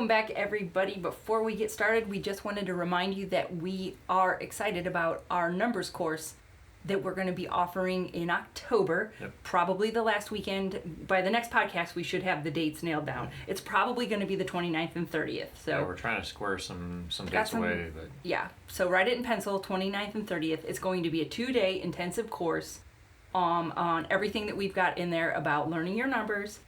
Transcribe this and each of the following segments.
Welcome back, everybody. Before we get started, we just wanted to remind you that we are excited about our numbers course that we're going to be offering in October, probably the last weekend. By the next podcast, we should have the dates nailed down. It's probably going to be the 29th and 30th. So yeah, we're trying to square some dates away. But yeah, so write it in pencil, 29th and 30th. It's going to be a 2-day intensive course on everything that we've got in there about learning your numbers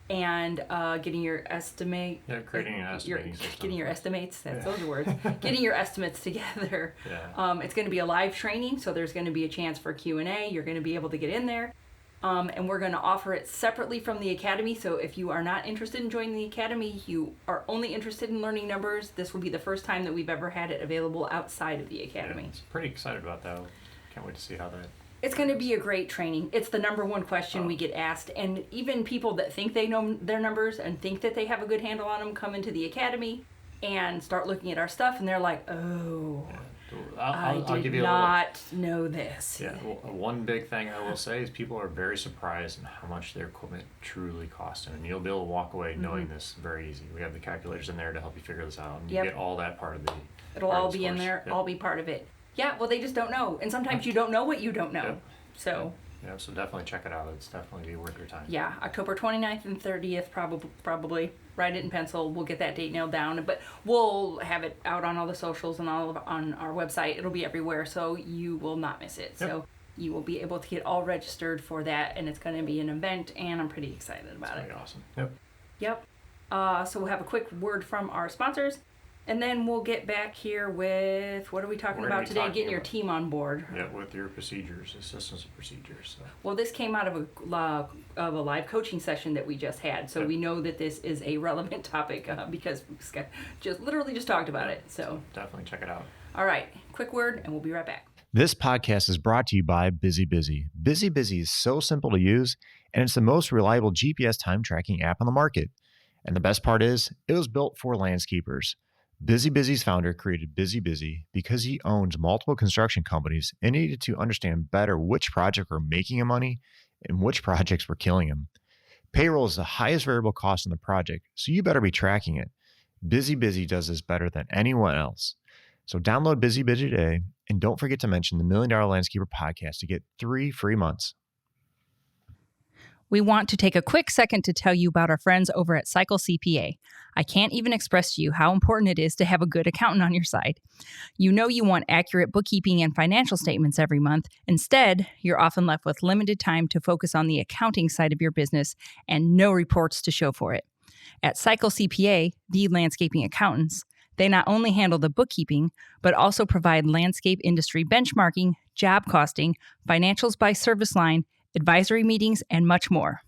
and getting your estimate. Yeah, creating an estimating system. Getting your estimates, those are words. Getting your estimates together. Yeah. It's going to be a live training, so there's going to be a chance for Q&A. You're going to be able to get in there. And we're going to offer it separately from the Academy. So if you are not interested in joining the Academy, you are only interested in learning numbers, this will be the first time that we've ever had it available outside of the Academy. Yeah, I'm pretty excited about that. Can't wait to see how that... It's going to be a great training. It's the number one question we get asked. And even people that think they know their numbers and think that they have a good handle on them come into the Academy and start looking at our stuff, and they're like, oh, I did not know this. Yeah, well, one big thing I will say is people are very surprised in how much their equipment truly costs. And you'll be able to walk away knowing this very easy. We have the calculators in there to help you figure this out. And you get all that part of the... It'll all be in there, all be part of it. Yeah, well, they just don't know. And sometimes you don't know what you don't know. So definitely check it out. It's definitely worth your time. Yeah, October 29th and 30th, probably. Write it in pencil. We'll get that date nailed down. But we'll have it out on all the socials and on our website. It'll be everywhere, so you will not miss it. Yep. So you will be able to get all registered for that, and it's going to be an event, and I'm pretty excited about it. It's awesome. Yep. So we'll have a quick word from our sponsors. And then we'll get back here with, what are we talking about today? Getting your team on board. Yeah, with your procedures, assistance and procedures. So. Well, this came out of a live coaching session that we just had. So we know that this is a relevant topic because we just talked about it. So definitely check it out. All right, quick word and we'll be right back. This podcast is brought to you by Busy Busy. Busy Busy is so simple to use, and it's the most reliable GPS time tracking app on the market. And the best part is, it was built for landscapers. Busy Busy's founder created Busy Busy because he owns multiple construction companies and needed to understand better which projects were making him money and which projects were killing him. Payroll is the highest variable cost in the project, so you better be tracking it. Busy Busy does this better than anyone else. So download Busy Busy today, and don't forget to mention the $1 Million Landscaper podcast to get 3 free months. We want to take a quick second to tell you about our friends over at Cycle CPA. I can't even express to you how important it is to have a good accountant on your side. You know you want accurate bookkeeping and financial statements every month. Instead, you're often left with limited time to focus on the accounting side of your business and no reports to show for it. At Cycle CPA, the landscaping accountants, they not only handle the bookkeeping, but also provide landscape industry benchmarking, job costing, financials by service line, advisory meetings, and much more.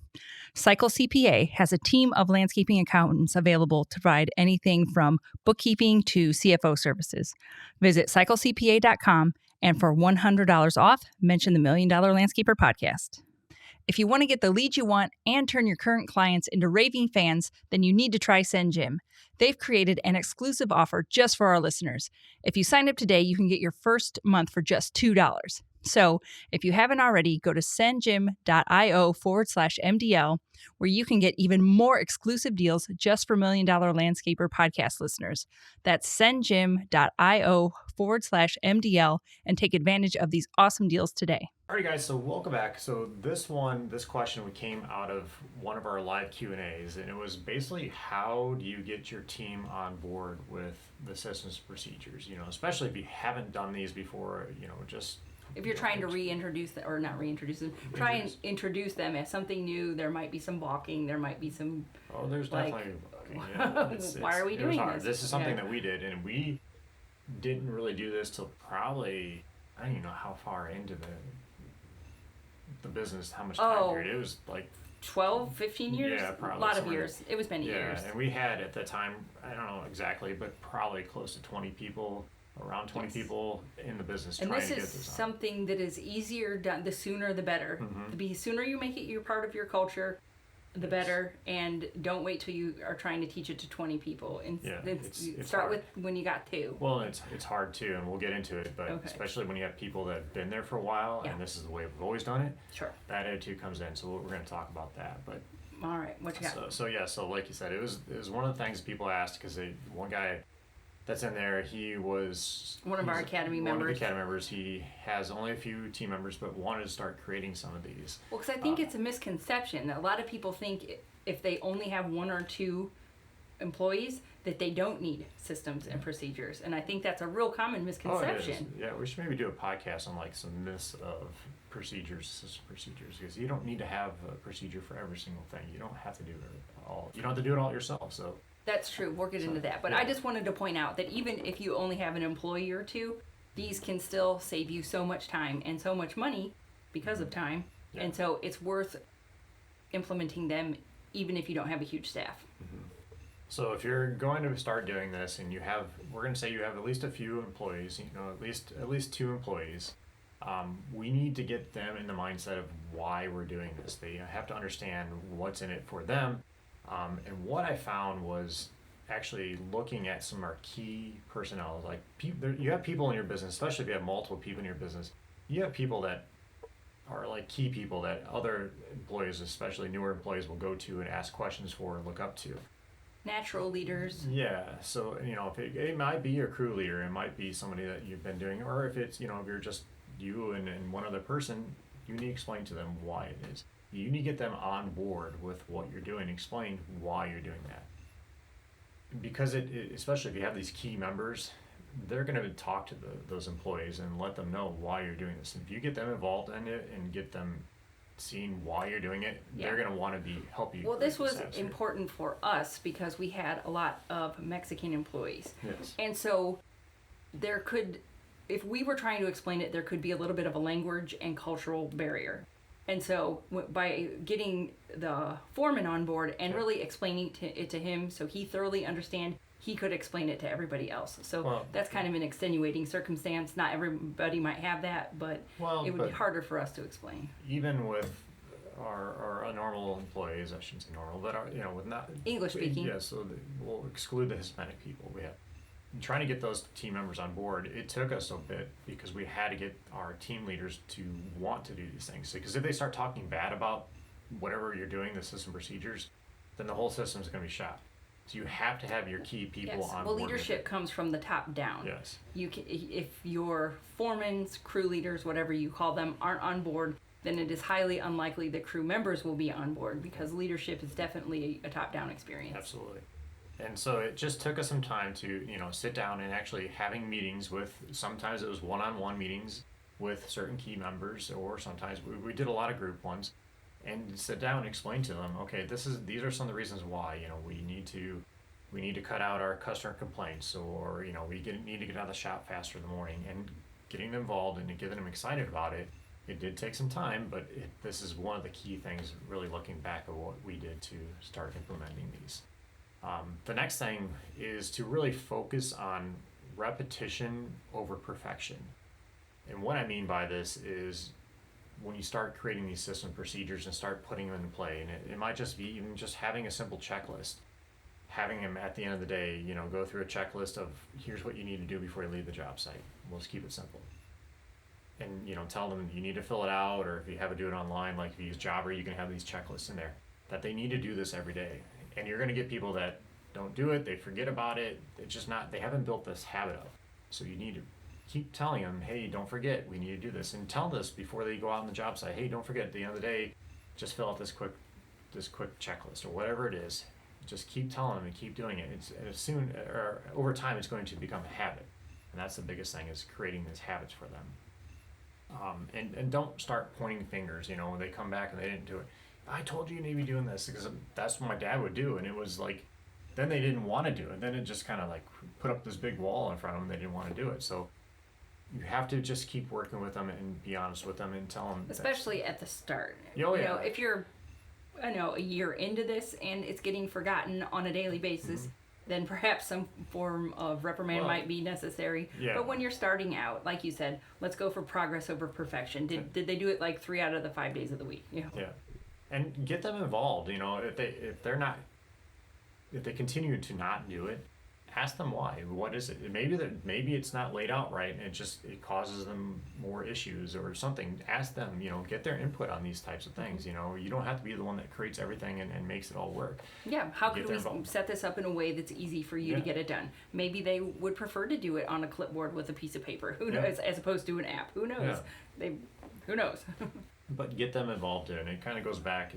Cycle CPA has a team of landscaping accountants available to provide anything from bookkeeping to CFO services. Visit cyclecpa.com, and for $100 off, mention the $1 Million Landscaper podcast. If you want to get the leads you want and turn your current clients into raving fans, then you need to try SendJim. They've created an exclusive offer just for our listeners. If you sign up today, you can get your first month for just $2. So if you haven't already, go to sendjim.io/MDL, where you can get even more exclusive deals just for $1 Million Landscaper podcast listeners. That's sendjim.io/MDL and take advantage of these awesome deals today. All right, guys, so welcome back. So this question came out of one of our live Q&As, and it was basically, how do you get your team on board with the systems procedures? You know, especially if you haven't done these before, just... If you're trying to reintroduce them, or not reintroduce them, try and introduce them as something new. There might be some balking. There might be some... Oh, there's definitely... Why are we doing this? This is something that we did, and we didn't really do this till probably... I don't even know how far into the business, how much time period. It was like 12, 15 years? Yeah, probably. A lot of years. It was many years. Yeah, and we had at the time, I don't know exactly, but probably close to 20 people, around 20 people in the business trying to get this on. And this is something that is easier done. The sooner the better. Mm-hmm. The sooner you make it part of your culture, the better. And don't wait till you are trying to teach it to 20 people. And it's start hard. with when you got 2. Well, it's hard too, and we'll get into it, but especially when you have people that have been there for a while, and this is the way we've always done it. Sure. That attitude comes in, so we're going to talk about that. But All right, what you got? So like you said, it was one of the things people asked because one guy that's in there, he was one of our academy members. One of the academy members. He has only a few team members, but wanted to start creating some of these. Well, because I think it's a misconception. A lot of people think if they only have one or two employees that they don't need systems and procedures, and I think that's a real common misconception. Yeah, we should maybe do a podcast on like some myths of system procedures, because you don't need to have a procedure for every single thing. You don't have to do it all. You don't have to do it all yourself. So. That's true. We'll get into that. But yeah. I just wanted to point out that even if you only have an employee or two, these can still save you so much time and so much money because of time. Yeah. And so it's worth implementing them even if you don't have a huge staff. Mm-hmm. So if you're going to start doing this and we're going to say you have at least a few employees, at least 2 employees, we need to get them in the mindset of why we're doing this. They have to understand what's in it for them. And what I found was actually looking at some of our key personnel. Like you have people in your business, especially if you have multiple people in your business, you have people that are like key people that other employees, especially newer employees, will go to and ask questions for and look up to. Natural leaders. Yeah. So, if it might be your crew leader, it might be somebody that you've been doing, or if it's, if you're just you and one other person, you need to explain to them why it is. You need to get them on board with what you're doing, explain why you're doing that. Because especially if you have these key members, they're going to talk to those employees and let them know why you're doing this. If you get them involved in it and get them seeing why you're doing it, they're going to want to help you. Well, this was important for us because we had a lot of Mexican employees. Yes. And so if we were trying to explain it, there could be a little bit of a language and cultural barrier. And so by getting the foreman on board and really explaining it to him so he thoroughly understand, he could explain it to everybody else. So that's kind of an extenuating circumstance. Not everybody might have that, but it would be harder for us to explain. Even with our normal employees, I shouldn't say normal, but with not English speaking. Yeah, so we'll exclude the Hispanic people. We have. Trying to get those team members on board, it took us a bit because we had to get our team leaders to want to do these things. Because if they start talking bad about whatever you're doing, the system procedures, then the whole system is going to be shot. So you have to have your key people on board. Well, leadership comes from the top down. Yes. If your foremans, crew leaders, whatever you call them, aren't on board, then it is highly unlikely the crew members will be on board because leadership is definitely a top-down experience. Absolutely. And so it just took us some time to, sit down and actually having meetings sometimes it was one-on-one meetings with certain key members, or sometimes we did a lot of group ones, and sit down and explain to them, okay, these are some of the reasons why, we need to cut out our customer complaints, or, we need to get out of the shop faster in the morning, and getting them involved and getting them excited about it. It did take some time, but this is one of the key things, really looking back at what we did to start implementing these. The next thing is to really focus on repetition over perfection. And what I mean by this is when you start creating these system procedures and start putting them into play, and it might just be even just having a simple checklist, having them at the end of the day, go through a checklist of here's what you need to do before you leave the job site. We'll just keep it simple. And, tell them you need to fill it out, or if you have to do it online, like if you use Jobber, you can have these checklists in there, that they need to do this every day. And you're going to get people that don't do it, they forget about it, they haven't built this habit of. So you need to keep telling them, hey, don't forget, we need to do this. And tell this before they go out on the job site, hey, don't forget, at the end of the day, just fill out this quick checklist, or whatever it is. Just keep telling them and keep doing it. Over time, it's going to become a habit. And that's the biggest thing, is creating these habits for them. And don't start pointing fingers, when they come back and they didn't do it. I told you need to be doing this, because that's what my dad would do, and it was like, then they didn't want to do it. Then it just kind of like put up this big wall in front of them. They didn't want to do it. So you have to just keep working with them and be honest with them and tell them. Especially at the start. If you're, a year into this and it's getting forgotten on a daily basis, then perhaps some form of reprimand might be necessary. Yeah. But when you're starting out, like you said, let's go for progress over perfection. Did they do it like 3 out of the 5 days of the week? Yeah. And get them involved. If they continue to not do it, ask them why. What is it? Maybe it's not laid out right, and it causes them more issues or something. Ask them, get their input on these types of things. You don't have to be the one that creates everything and makes it all work. Yeah, how could we set this up in a way that's easy for you to get it done? Maybe they would prefer to do it on a clipboard with a piece of paper. Who knows? As opposed to an app. Who knows? Who knows? But get them involved in it. And it kind of goes back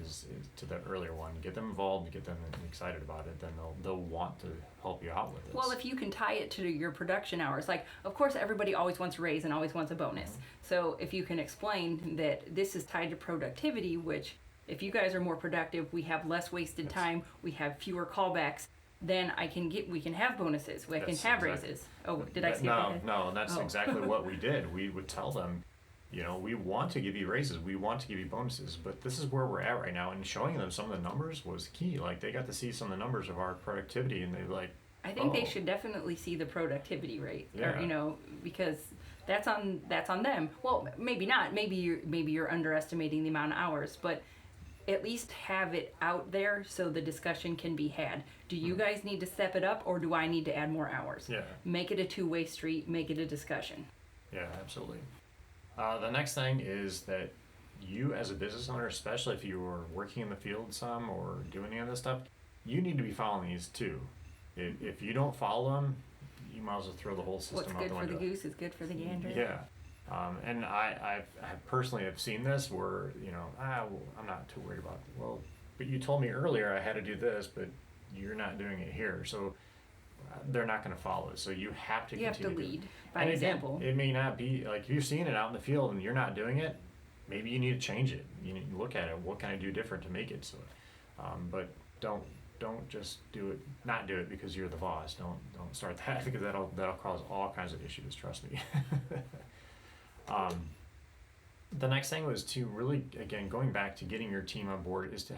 to the earlier one. Get them involved, get them excited about it. Then they'll want to help you out with this. Well, if you can tie it to your production hours, like, of course, everybody always wants a raise and always wants a bonus. So if you can explain that this is tied to productivity, which if you guys are more productive, we have less wasted time, we have fewer callbacks, then we can have bonuses, we can have raises. Oh, did I see that? No, that's exactly what we did. We would tell them, we want to give you raises, we want to give you bonuses, but this is where we're at right now. And showing them some of the numbers was key. Like, they got to see some of the numbers of our productivity, and they like. I think they should definitely see the productivity rate, or, because that's on them. Well, maybe not. Maybe you're underestimating the amount of hours, but at least have it out there so the discussion can be had. Do you guys need to step it up, or do I need to add more hours? Yeah. Make it a two-way street. Make it a discussion. Yeah, absolutely. The next thing is that you, as a business owner, especially if you are working in the field some or doing any of this stuff, you need to be following these too. If you don't follow them, you might as well throw the whole system out the window. What's good for the goose is good for the gander. Yeah. And I personally have seen this where, I'm not too worried about it. Well, but you told me earlier I had to do this, but you're not doing it here. So they're not going to follow it. So you have to continue. You have to lead by example. Again, it may not be, like, if you're seeing it out in the field and you're not doing it, maybe you need to change it. You need to look at it. What can I do different to make it so? But don't just not do it because you're the boss. Don't start that, because that'll cause all kinds of issues. Trust me. The next thing was to really, again, going back to getting your team on board, is to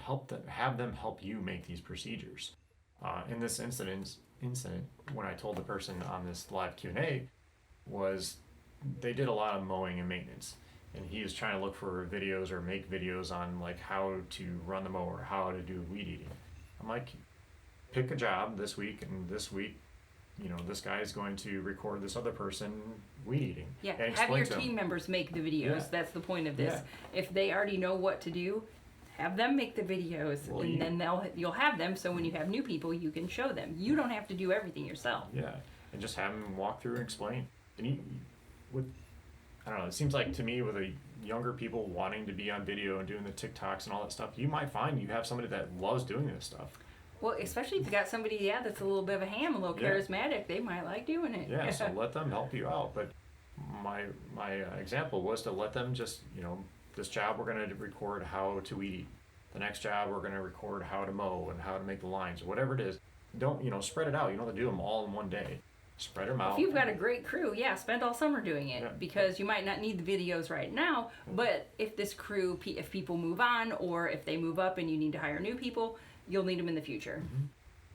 have them help you make these procedures. In this incident, when I told the person on this live Q&A, was they did a lot of mowing and maintenance, and he was trying to look for videos or make videos on like how to run the mower, how to do weed eating. I'm like, pick a job this week, and this week, this guy is going to record this other person weed eating. Yeah, have your team members make the videos. Yeah. That's the point of this. Yeah. If they already know what to do, have them make the videos, and then you'll have them, so when you have new people, you can show them. You don't have to do everything yourself. Yeah, and just have them walk through and explain. And I don't know, it seems like to me, with the younger people wanting to be on video and doing the TikToks and all that stuff, you might find you have somebody that loves doing this stuff. Well, especially if you got somebody, that's a little bit of a ham, a little charismatic, they might like doing it. Yeah, so let them help you out. But my example was to let them just, this job we're going to record how to weed eat. The next job we're going to record how to mow and how to make the lines, or whatever it is. Don't, spread it out. You don't have to do them all in one day. Spread them out. If you've got a great crew, spend all summer doing it, because you might not need the videos right now, but if this crew, if people move on, or if they move up and you need to hire new people, you'll need them in the future. Mm-hmm.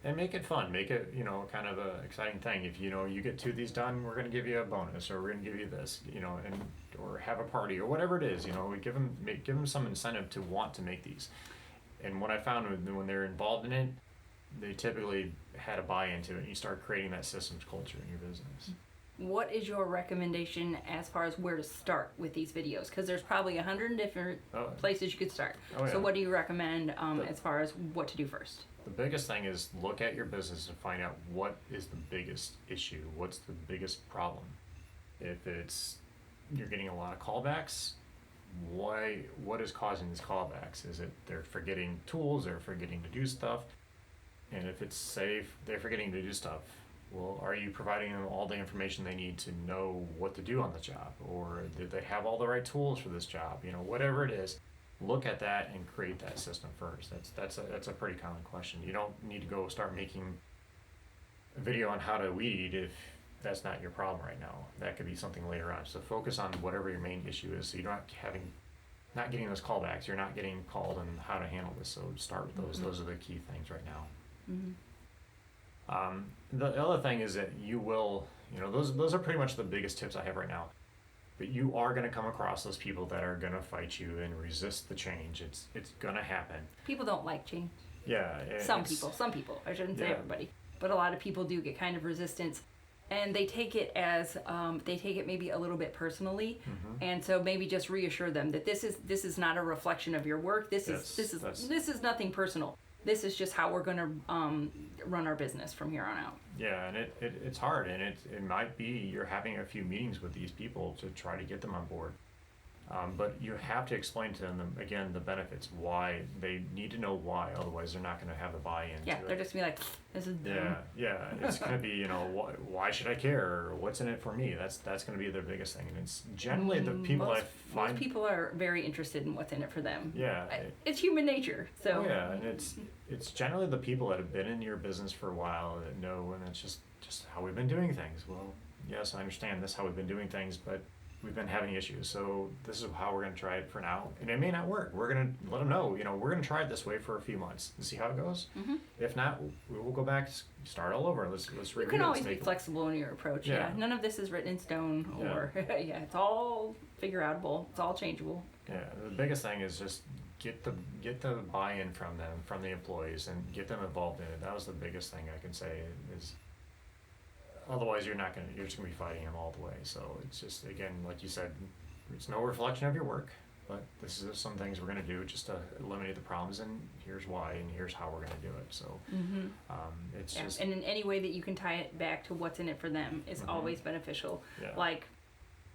And make it fun. Make it, kind of a exciting thing. If, you get 2 of these done, we're going to give you a bonus, or we're going to give you this, or have a party, or whatever it is, we give them some incentive to want to make these. And what I found when they're involved in it, they typically had a buy-in to it, and you start creating that systems culture in your business. What is your recommendation as far as where to start with these videos? Because there's probably 100 different places you could start. So what do you recommend as far as what to do first? The biggest thing is look at your business and find out what is the biggest issue, what's the biggest problem. If it's you're getting a lot of callbacks, what is causing these callbacks? Is it they're forgetting tools, they're forgetting to do stuff? And if it's safe, they're forgetting to do stuff. Well, are you providing them all the information they need to know what to do on the job? Or did they have all the right tools for this job? Whatever it is, look at that and create that system first. That's a pretty common question. You don't need to go start making a video on how to weed if that's not your problem right now. That could be something later on. So focus on whatever your main issue is, so you're not getting those callbacks. You're not getting called on how to handle this. So start with those. Mm-hmm. Those are the key things right now. Mm-hmm. The other thing is that you will, those are pretty much the biggest tips I have right now. But you are going to come across those people that are going to fight you and resist the change. It's going to happen. People don't like change. Yeah. Some people. I shouldn't say everybody. but a lot of people do get kind of resistance. And they take it as they take it maybe a little bit personally, and so maybe just reassure them that this is not a reflection of your work. This is nothing personal. This is just how we're going to run our business from here on out. Yeah, and it's hard, and it might be you're having a few meetings with these people to try to get them on board. But you have to explain to them, again, the benefits, why they need to know why, otherwise they're not going to have the buy-in. Yeah, they're just going to be like, this is dumb. Yeah, it's going to be, why should I care, or what's in it for me? That's going to be their biggest thing, and it's generally the people I find. Most people are very interested in what's in it for them. Yeah. It's human nature, so. Oh, yeah, and it's generally the people that have been in your business for a while that know, and it's just how we've been doing things. Well, yes, I understand this is how we've been doing things, but we've been having issues, so this is how we're going to try it for now, and it may not work. We're going to let them know, we're going to try it this way for a few months and see how it goes. If not, we will go back, start all over. Let's review. You can always be flexible in your approach. Yeah, none of this is written in stone, or it's all figure outable. It's all changeable. Yeah, the biggest thing is just get the buy-in from them, from the employees, and get them involved in it. That was the biggest thing I can say is. Otherwise, you're just gonna be fighting them all the way. So it's just, again, like you said, it's no reflection of your work, but this is some things we're gonna do just to eliminate the problems, and here's why, and here's how we're gonna do it. So it's just, and in any way that you can tie it back to what's in it for them is always beneficial. Yeah. Like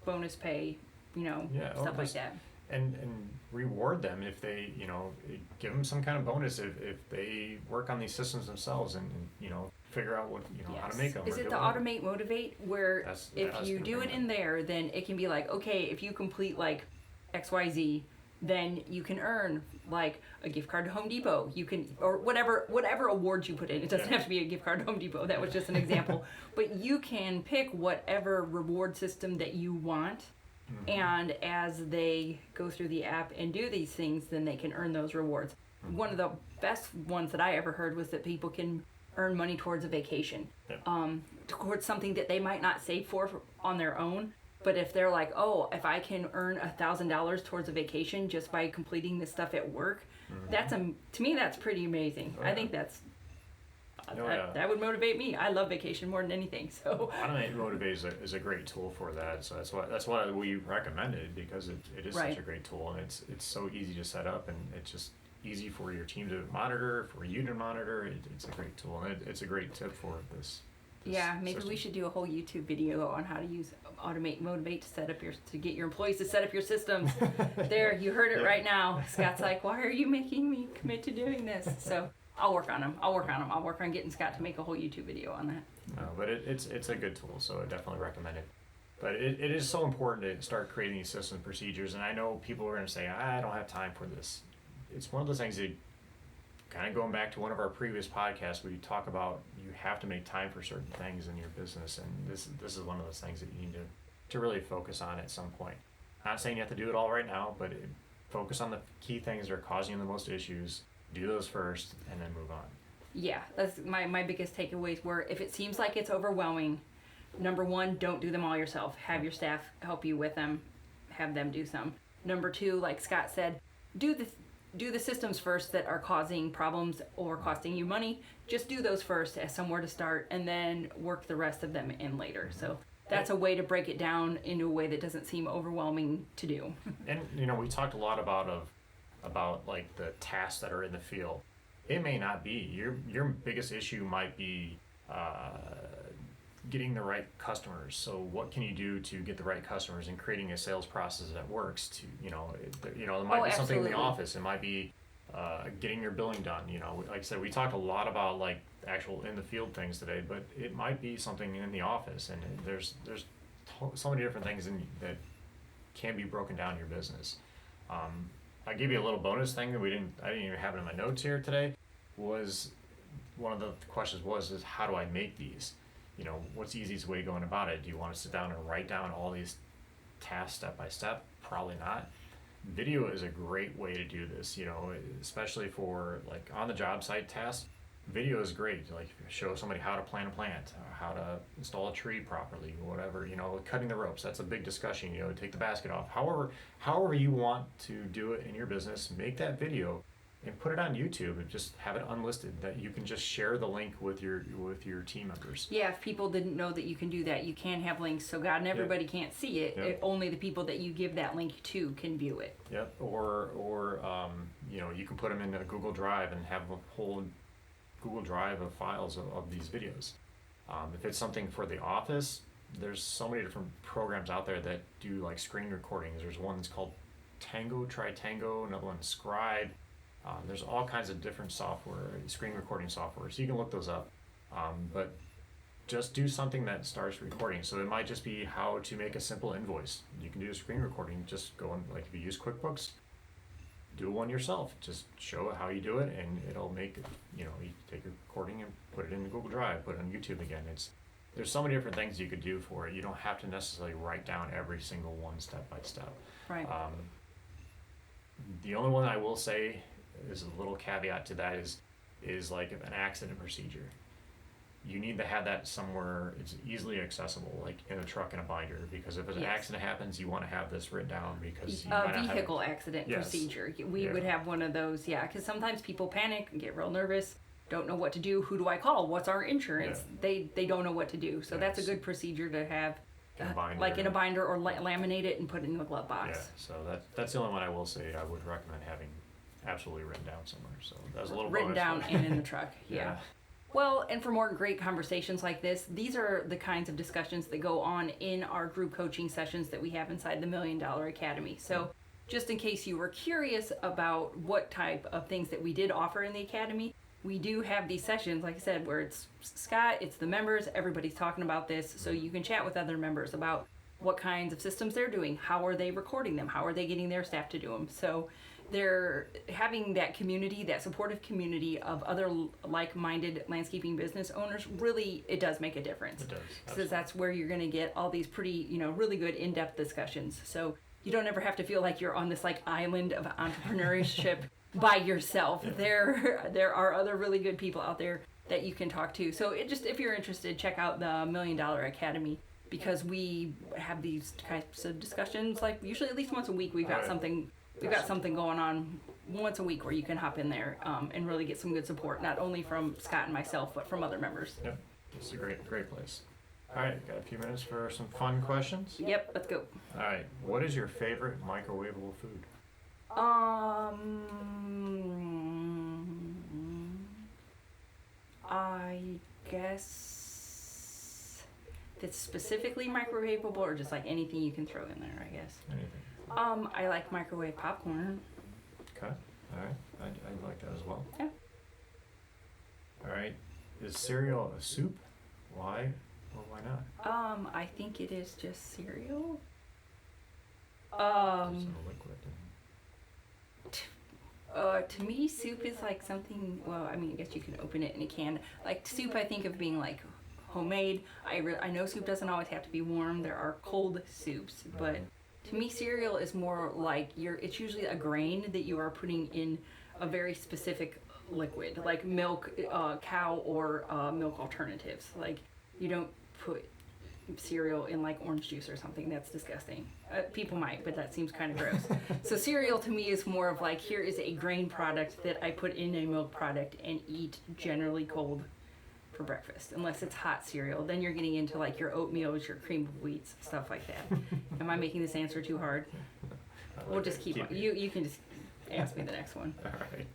bonus pay, stuff like that. And reward them if they, give them some kind of bonus if they work on these systems themselves and figure out what, how to make them. Is it the automate motivate where if you do it in there, then it can be like, okay, if you complete like XYZ, then you can earn like a gift card to Home Depot. You can, or whatever awards you put in. It doesn't have to be a gift card to Home Depot. That was just an example. But you can pick whatever reward system that you want. And as they go through the app and do these things, then they can earn those rewards. One of the best ones that I ever heard was that people can earn money towards a vacation, towards something that they might not save for on their own. But if they're like, oh, if I can earn $1,000 towards a vacation just by completing this stuff at work, to me, that's pretty amazing. I think that would motivate me. I love vacation more than anything. So Automate Motivate is a great tool for that. So that's why we recommend it, because it is such a great tool, and it's so easy to set up, and it's just easy for your team to monitor, for you to monitor. It's a great tool, and it's a great tip for this maybe system. We should do a whole YouTube video on how to use Automate Motivate to get your employees to set up your systems. There, you heard it right now. Scott's like, why are you making me commit to doing this? So I'll work on them. I'll work on getting Scott to make a whole YouTube video on that. No, but it's a good tool, so I definitely recommend it. But it is so important to start creating these systems and procedures, and I know people are going to say, I don't have time for this. It's one of those things that, kind of going back to one of our previous podcasts, we talk about you have to make time for certain things in your business, and this is one of those things that you need to really focus on at some point. Not saying you have to do it all right now, but focus on the key things that are causing you the most issues. Do those first, and then move on. Yeah, that's my biggest takeaways were, if it seems like it's overwhelming, number one, don't do them all yourself. Have your staff help you with them. Have them do some. Number two, like Scott said, do the systems first that are causing problems or costing you money. Just do those first as somewhere to start, and then work the rest of them in later. So that's a way to break it down into a way that doesn't seem overwhelming to do. And we talked a lot about like the tasks that are in the field. It may not be your biggest issue. Might be getting the right customers. So what can you do to get the right customers and creating a sales process that works? To it might be something in the office. It might be getting your billing done. Like I said, we talked a lot about like actual in the field things today, but it might be something in the office. And there's so many different things that can be broken down in your business. I gave you a little bonus thing that I didn't even have it in my notes here today. Was one of the questions is how do I make these? What's the easiest way of going about it? Do you want to sit down and write down all these tasks step by step? Probably not. Video is a great way to do this, especially for like on the job site tasks. Video is great. Like show somebody how to plant a plant, how to install a tree properly, whatever, cutting the ropes. That's a big discussion, take the basket off. However you want to do it in your business, make that video and put it on YouTube and just have it unlisted, that you can just share the link with your team members. Yeah, if people didn't know that you can do that, you can have links so God and everybody can't see it. Yep. Only the people that you give that link to can view it. Yep. Or you can put them in a Google Drive and have a whole Google Drive of files of these videos. If it's something for the office, there's so many different programs out there that do like screen recordings. There's one that's called Try Tango, another one Scribe. There's all kinds of different software, screen recording software, so you can look those up. But just do something that starts recording. So it might just be how to make a simple invoice. You can do a screen recording. Just go in, like if you use QuickBooks, do one yourself. Just show how you do it, and it'll make, you take a recording and put it in the Google Drive, put it on YouTube again. There's so many different things you could do for it. You don't have to necessarily write down every single one step by step. Right. The only one I will say is a little caveat to that is like an accident procedure. You need to have that somewhere it's easily accessible, like in a truck and a binder, because if an accident happens, you want to have this written down, because you might not have vehicle accident procedure. We would have one of those, because sometimes people panic and get real nervous, don't know what to do. Who do I call? What's our insurance? They don't know what to do. So that's a good procedure to have, like in a binder, or laminate it and put it in the glove box. Yeah, so that's the only one I will say I would recommend having absolutely written down somewhere. So that was a little written down and in the truck. Yeah. Well, and for more great conversations like this, these are the kinds of discussions that go on in our group coaching sessions that we have inside the $1 Million Academy. So just in case you were curious about what type of things that we did offer in the Academy, we do have these sessions, like I said, where it's Scott, it's the members, everybody's talking about this, so you can chat with other members about what kinds of systems they're doing, how are they recording them, how are they getting their staff to do them. So they're having that community, that supportive community of other like-minded landscaping business owners. Really, it does make a difference. It does. Because that's where you're going to get all these pretty, really good in-depth discussions. So you don't ever have to feel like you're on this like island of entrepreneurship by yourself. Yeah. There are other really good people out there that you can talk to. So if you're interested, check out the $1 Million Academy, because we have these types of discussions like usually at least once a week. We've got something going on once a week where you can hop in there and really get some good support, not only from Scott and myself, but from other members. Yep, it's a great place. All right, got a few minutes for some fun questions? Yep, let's go. All right, what is your favorite microwavable food? I guess it's specifically microwavable, or just like anything you can throw in there, I guess. Anything. I like microwave popcorn. Okay, all right, I like that as well. Yeah. All right, is cereal a soup? Why or why not? I think it is just cereal. Just a liquid. To me, soup is like something, well, I mean, I guess you can open it in a can. Like soup, I think of being like homemade. I know soup doesn't always have to be warm. There are cold soups, but to me, cereal is more like it's usually a grain that you are putting in a very specific liquid, like milk, cow or milk alternatives. Like you don't put cereal in like orange juice or something. That's disgusting. People might, but that seems kind of gross. So cereal to me is more of like, here is a grain product that I put in a milk product and eat generally cold for breakfast, unless it's hot cereal. Then you're getting into like your oatmeals, your cream of wheats, stuff like that. Am I making this answer too hard? We'll just keep on. You can just ask me the next one. All right.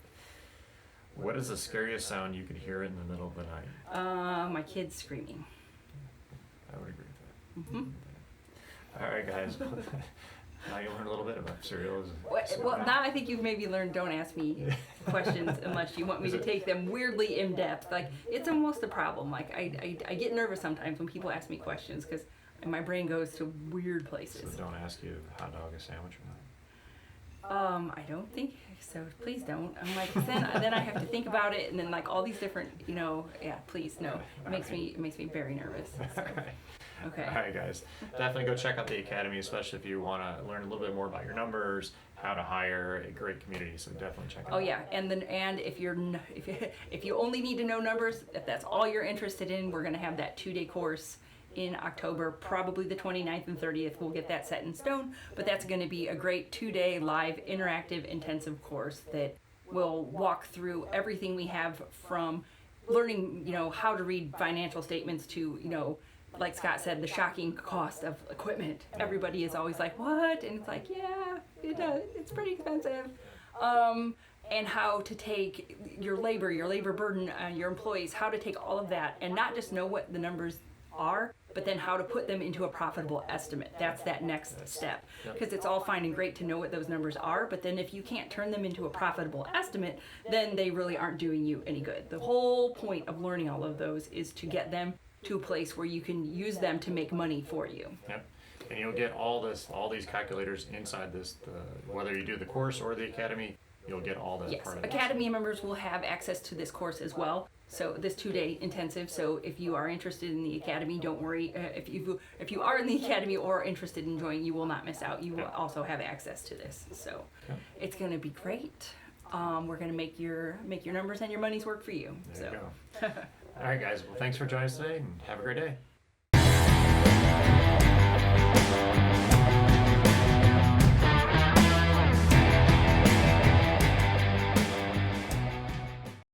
What is the scariest sound you could hear in the middle of the night? My kids screaming. I would agree with that. Mm-hmm. All right, guys. Now you learned a little bit about cereals. Well, now I think you've maybe learned don't ask me questions unless you want me to take them weirdly in depth. Like, it's almost a problem. Like, I get nervous sometimes when people ask me questions because my brain goes to weird places. So don't ask you hot dog a sandwich or not? I don't think so. Please don't. I'm like, then I have to think about it, and then like all these different, please no. It makes me very nervous. So. Okay. All right, guys. Definitely go check out the Academy, especially if you want to learn a little bit more about your numbers, how to hire a great community. So definitely check it out. Oh yeah, and if you only need to know numbers, if that's all you're interested in, we're gonna have that 2-day course in October, probably the 29th and 30th. We'll get that set in stone, but that's going to be a great 2-day live interactive intensive course that We'll walk through everything we have from learning, how to read financial statements to, like Scott said, the shocking cost of equipment. Everybody is always like, what? And it's like, yeah, it does. It's pretty expensive. And how to take your labor burden, your employees, how to take all of that and not just know what the numbers are, but then how to put them into a profitable estimate. That's that next step. Because it's all fine and great to know what those numbers are, but then if you can't turn them into a profitable estimate, then they really aren't doing you any good. The whole point of learning all of those is to get them to a place where you can use them to make money for you. Yep. And you'll get all these calculators inside this, whether you do the course or the academy, you'll get all that part of it. Academy members will have access to this course as well. So this 2-day intensive. So if you are interested in the academy, don't worry. If you are in the academy or interested in joining, you will not miss out. You will also have access to this. So it's going to be great. We're going to make your numbers and your money's work for you. There you go. All right, guys. Well, thanks for joining us today, and have a great day.